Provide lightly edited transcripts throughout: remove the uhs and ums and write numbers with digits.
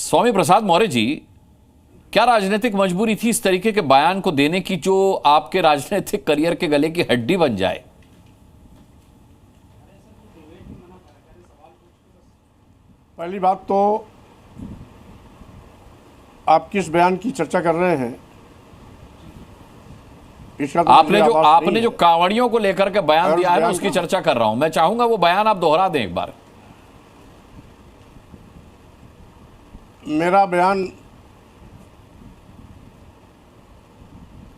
स्वामी प्रसाद मौर्य जी, क्या राजनीतिक मजबूरी थी इस तरीके के बयान को देने की जो आपके राजनीतिक करियर के गले की हड्डी बन जाए? पहली बात तो आप किस बयान की चर्चा कर रहे हैं इसका तो आपने जो कांवड़ियों को लेकर के बयान दिया है, मैं उसकी चर्चा कर रहा हूं। मैं चाहूंगा वो बयान आप दोहरा दें एक बार। मेरा बयान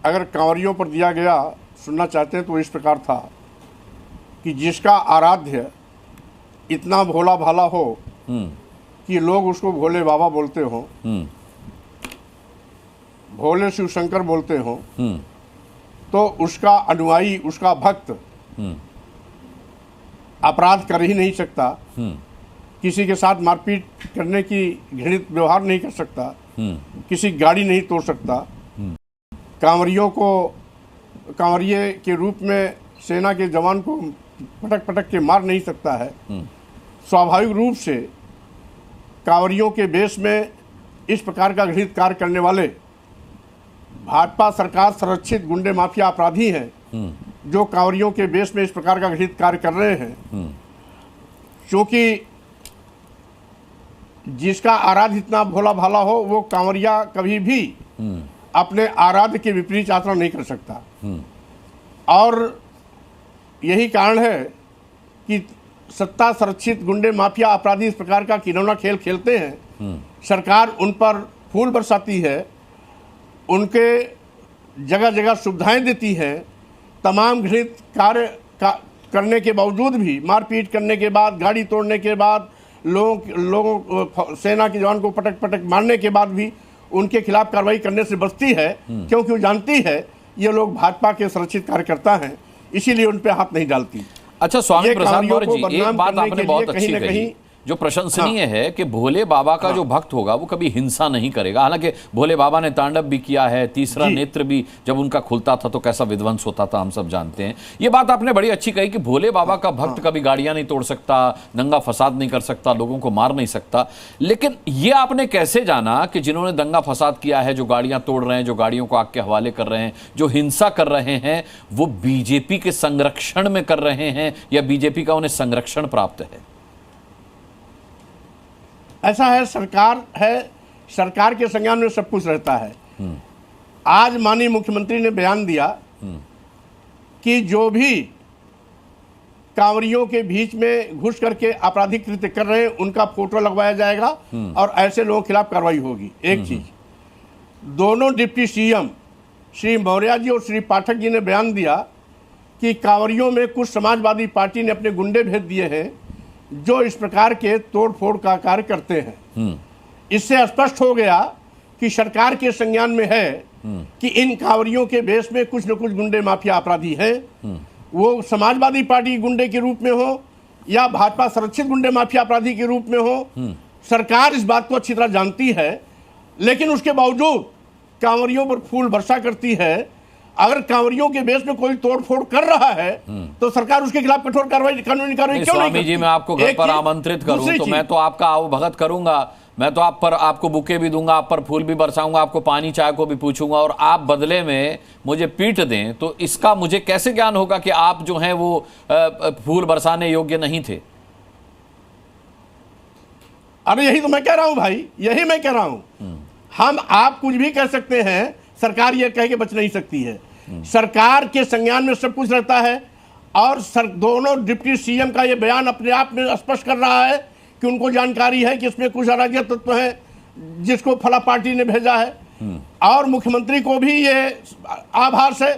अगर कांवड़ियों पर दिया गया सुनना चाहते हैं तो इस प्रकार था कि जिसका आराध्य इतना भोला भाला हो कि लोग उसको भोले बाबा बोलते हो, भोले शिव शंकर बोलते हो, तो उसका अनुयायी, उसका भक्त अपराध कर ही नहीं सकता, किसी के साथ मारपीट करने की घृणित व्यवहार नहीं कर सकता, किसी गाड़ी नहीं तोड़ सकता, कांवरियों को कांवरिये के रूप में सेना के जवान को पटक पटक के मार नहीं सकता है। स्वाभाविक रूप से कांवरियों के बेस में इस प्रकार का घृणित कार्य करने वाले भाजपा सरकार संरक्षित गुंडे माफिया अपराधी हैं जो कांवरियों के बेस में इस प्रकार का घृणित कार्य कर रहे हैं। क्योंकि जिसका आराध्य इतना भोला भाला हो वो कांवरिया कभी भी अपने आराध्य के विपरीत आचरण नहीं कर सकता। और यही कारण है कि सत्ता संरक्षित गुंडे माफिया अपराधी इस प्रकार का घिनौना खेल खेलते हैं। सरकार उन पर फूल बरसाती है, उनके जगह जगह सुविधाएं देती है, तमाम घृणित कार्य करने के बावजूद भी, मारपीट करने के बाद, गाड़ी तोड़ने के बाद, लोगों सेना के जवान को पटक पटक मारने के बाद भी उनके खिलाफ कार्रवाई करने से बचती है, क्योंकि वो जानती है ये लोग भाजपा के सुरक्षित कार्यकर्ता हैं, इसीलिए उन पे हाथ नहीं डालती। अच्छा स्वामी प्रसाद मौर्य जी, एक बात आपने बहुत अच्छी कही जो प्रशंसनीय है कि भोले बाबा का जो भक्त होगा वो कभी हिंसा नहीं करेगा। हालांकि भोले बाबा ने तांडव भी किया है, तीसरा नेत्र भी जब उनका खुलता था तो कैसा विध्वंस होता था हम सब जानते हैं। ये बात आपने बड़ी अच्छी कही कि भोले बाबा का भक्त कभी गाड़ियां नहीं तोड़ सकता, दंगा फसाद नहीं कर सकता, लोगों को मार नहीं सकता। लेकिन ये आपने कैसे जाना कि जिन्होंने दंगा फसाद किया है, जो गाड़ियां तोड़ रहे हैं, जो गाड़ियों को आग के हवाले कर रहे हैं, जो हिंसा कर रहे हैं, वो बीजेपी के संरक्षण में कर रहे हैं या बीजेपी का उन्हें संरक्षण प्राप्त है? ऐसा है, सरकार के संज्ञान में सब कुछ रहता है। आज माननीय मुख्यमंत्री ने बयान दिया कि जो भी कांवरियों के बीच में घुस करके आपराधिक कृत्य कर रहे हैं उनका फोटो लगवाया जाएगा और ऐसे लोगों के खिलाफ कार्रवाई होगी। एक चीज, दोनों डिप्टी सीएम श्री मौर्य जी और श्री पाठक जी ने बयान दिया कि कांवरियों में कुछ समाजवादी पार्टी ने अपने गुंडे भेज दिए हैं जो इस प्रकार के तोड़ फोड़ का कार्य करते हैं। इससे स्पष्ट हो गया कि सरकार के संज्ञान में है कि इन कांवरियों के बेस में कुछ न कुछ गुंडे माफिया अपराधी हैं। वो समाजवादी पार्टी गुंडे के रूप में हो या भाजपा संरक्षित गुंडे माफिया अपराधी के रूप में हो, सरकार इस बात को अच्छी तरह जानती है। लेकिन उसके बावजूद कांवरियों पर फूल वर्षा करती है। अगर कांवरियों के बेस में कोई तोड़फोड़ कर रहा है तो सरकार उसके खिलाफ कठोर कार्रवाई, कानूनी कार्रवाई क्यों नहीं करती? स्वामी जी, मैं आपको घर पर आमंत्रित करूं तो मैं तो आपका आवभगत करूंगा, मैं तो आपको बुके भी दूंगा, आप पर फूल भी बरसाऊंगा, आपको पानी चाय को भी पूछूंगा और आप बदले में मुझे पीट दें, तो इसका मुझे कैसे ज्ञान होगा कि आप जो हैं वो फूल बरसाने योग्य नहीं थे? अरे यही तो मैं कह रहा हूं भाई, यही मैं कह रहा हूं। आप कुछ भी कह सकते हैं, सरकार ये कह के बच नहीं सकती है। सरकार के संज्ञान में सब कुछ रहता है और दोनों डिप्टी सीएम का ये बयान अपने आप में स्पष्ट कर रहा है कि उनको जानकारी है कि इसमें कुछ अराजक तत्व हैं जिसको फला पार्टी ने भेजा है। और मुख्यमंत्री को भी ये आभास है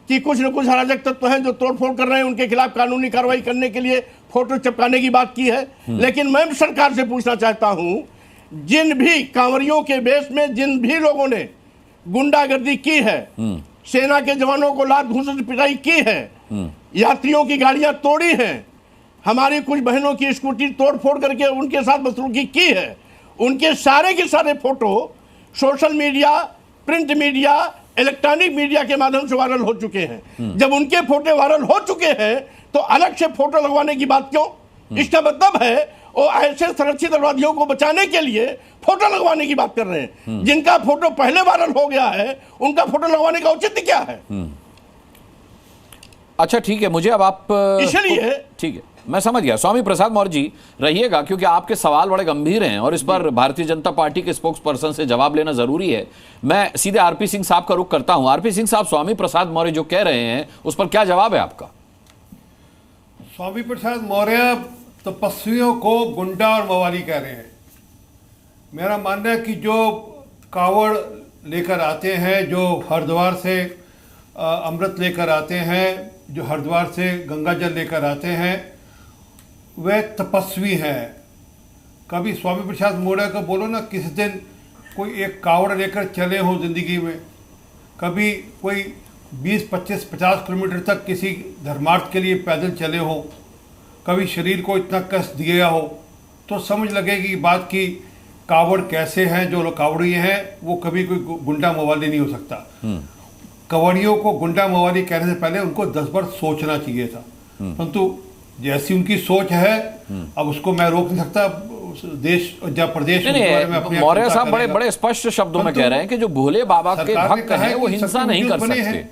कि कुछ न कुछ अराजक तत्व हैं जो तोड़फोड़ कर रहे हैं, उनके खिलाफ कानूनी कार्रवाई करने के लिए फोटो चिपकाने की बात की है। लेकिन मैं सरकार से पूछना चाहता हूं, जिन भी कांवरियों के बेस में जिन भी लोगों ने गुंडागर्दी की है, सेना के जवानों को लात घूंस पिटाई की है, यात्रियों की गाड़ियां तोड़ी हैं, हमारी कुछ बहनों की स्कूटी तोड़ फोड़ करके उनके साथ बदसलूकी की है, उनके सारे के सारे photo social media, print media, electronic media के माध्यम से वायरल हो चुके हैं। जब उनके फोटो वायरल हो चुके हैं तो अलग से फोटो लगवाने की बात क्यों? इसका मतलब है वो ऐसे संरक्षित अपराधियों को बचाने के लिए फोटो लगवाने की बात कर रहे हैं। जिनका फोटो पहले वायरल हो गया है उनका फोटो लगवाने का औचित्य क्या है? अच्छा ठीक है, मुझे अब आप इसलिए ठीक है, मैं समझ गया। स्वामी प्रसाद मौर्य जी रहिएगा, क्योंकि आपके सवाल बड़े गंभीर हैं और इस पर भारतीय जनता पार्टी के स्पोक्स पर्सन से जवाब लेना जरूरी है। मैं सीधे आरपी सिंह साहब का रुख करता हूं। आरपी सिंह साहब, स्वामी प्रसाद मौर्य जो कह रहे हैं उस पर क्या जवाब है आपका? स्वामी प्रसाद मौर्य तपस्वियों को गुंडा और मवाली कह रहे हैं। मेरा मानना है कि जो कावड़ लेकर आते हैं, जो हरिद्वार से अमृत लेकर आते हैं, जो हरिद्वार से गंगा जल लेकर आते हैं, वे तपस्वी हैं। कभी स्वामी प्रसाद मौर्य को बोलो ना किसी दिन कोई एक कावड़ लेकर चले हो ज़िंदगी में, कभी कोई 20, 25, 50 किलोमीटर तक किसी धर्मार्थ के लिए पैदल चले हो, कभी शरीर को इतना कष्ट दिया हो, तो समझ लगेगी बात की कावड़ कैसे हैं। जो लोग कावड़ी हैं वो कभी कोई गुंडा मवाली नहीं हो सकता। कावड़ियों को गुंडा मवाली कहने से पहले उनको 10 बार सोचना चाहिए था, परंतु जैसी उनकी सोच है अब उसको मैं रोक नहीं सकता। देश या प्रदेश मौर्य साहब बड़े स्पष्ट शब्दों में कह रहे हैं कि जो भोले बाबा के भक्त हैं वो हिंसा नहीं कर सकते।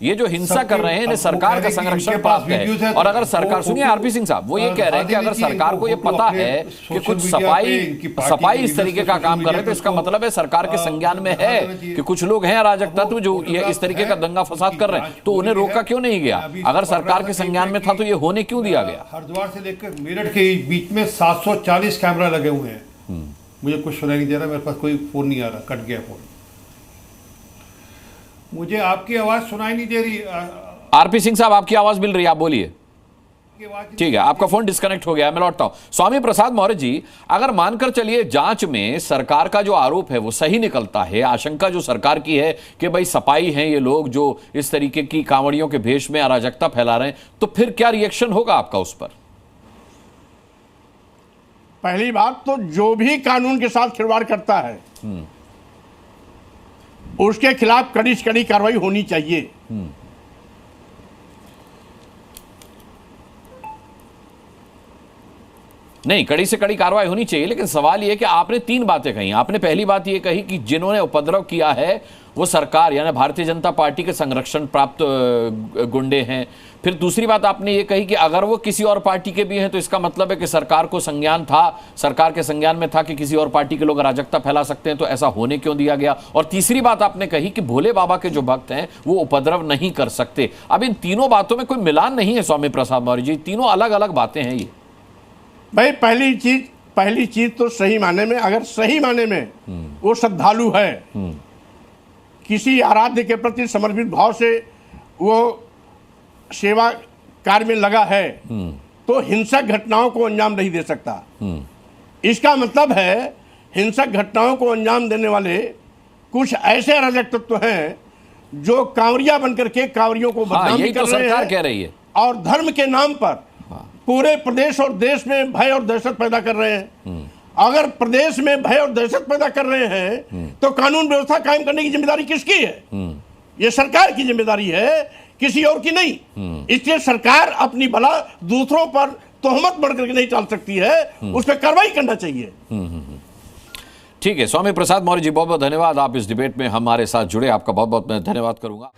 ये जो हिंसा कर रहे हैं इन्हें सरकार का संरक्षण प्राप्त है। और अगर सरकार, सुनिए आरपी सिंह साहब, वो ये कह रहे हैं कि अगर सरकार को ये पता है कि कुछ सफाई इस तरीके का काम कर रहे हैं तो इसका मतलब है सरकार के संज्ञान में है कि कुछ लोग हैं अराजक तत्व जो ये इस तरीके का दंगा फसाद कर रहे हैं, तो उन्हें रोका क्यों नहीं गया? अगर सरकार के संज्ञान में था तो ये होने क्यों दिया गया? हरिद्वार से लेकर मेरठ के बीच में 740 कैमरा लगे हुए हैं। मुझे कुछ सुनाई नहीं दे रहा, मेरे पास कोई फोन नहीं आ रहा, कट गया फोन। मुझे आपकी आवाज सुनाई नहीं दे रही। आरपी सिंह साहब आपकी आवाज मिल रही है, आप बोलिए। ठीक है, आपका फोन डिस्कनेक्ट हो गया, मैं लौटता हूं। स्वामी प्रसाद मौर्य जी, अगर मानकर चलिए जांच में सरकार का जो आरोप है वो सही निकलता है, आशंका जो सरकार की है कि भाई सपाई हैं ये लोग जो इस तरीके की कांवड़ियों के भेष में अराजकता फैला रहे हैं, तो फिर क्या रिएक्शन होगा आपका उस पर? पहली बात तो जो भी कानून के साथ खिलवाड़ करता है उसके खिलाफ कड़ी से कड़ी कार्रवाई होनी चाहिए। नहीं, कड़ी से कड़ी कार्रवाई होनी चाहिए, लेकिन सवाल यह कि आपने 3 बातें कही। आपने पहली बात यह कही कि जिन्होंने उपद्रव किया है वो सरकार यानी भारतीय जनता पार्टी के संरक्षण प्राप्त गुंडे हैं। फिर दूसरी बात आपने ये कही कि अगर वो किसी और पार्टी के भी हैं तो इसका मतलब है कि सरकार को संज्ञान था, सरकार के संज्ञान में था कि किसी और पार्टी के लोग अराजकता फैला सकते हैं, तो ऐसा होने क्यों दिया गया? और तीसरी बात आपने कही कि भोले बाबा के जो भक्त हैं वो उपद्रव नहीं कर सकते। अब इन तीनों बातों में कोई मिलान नहीं है स्वामी प्रसाद मौर्य जी, तीनों अलग अलग बातें हैं ये। भाई पहली चीज तो सही माने में, अगर सही माने में वो श्रद्धालु है, किसी आराध्य के प्रति समर्पित भाव से वो सेवा कार्य में लगा है, तो हिंसक घटनाओं को अंजाम नहीं दे सकता। इसका मतलब है हिंसक घटनाओं को अंजाम देने वाले कुछ ऐसे अराजक तत्व हैं जो कांवरिया बनकर के कांवरियों को बदनामी कर रहे हैं, कह रही है, और धर्म के नाम पर पूरे प्रदेश और देश में भय और दहशत पैदा कर रहे हैं। अगर प्रदेश में भय और दहशत पैदा कर रहे हैं तो कानून व्यवस्था कायम करने की जिम्मेदारी किसकी है? ये सरकार की जिम्मेदारी है, किसी और की नहीं। इसलिए सरकार अपनी भला दूसरों पर तोहमत बढ़ करके नहीं डाल सकती है, उस पर कार्रवाई करना चाहिए। ठीक है, स्वामी प्रसाद मौर्य जी बहुत बहुत धन्यवाद, आप इस डिबेट में हमारे साथ जुड़े, आपका बहुत बहुत मैं धन्यवाद करूंगा।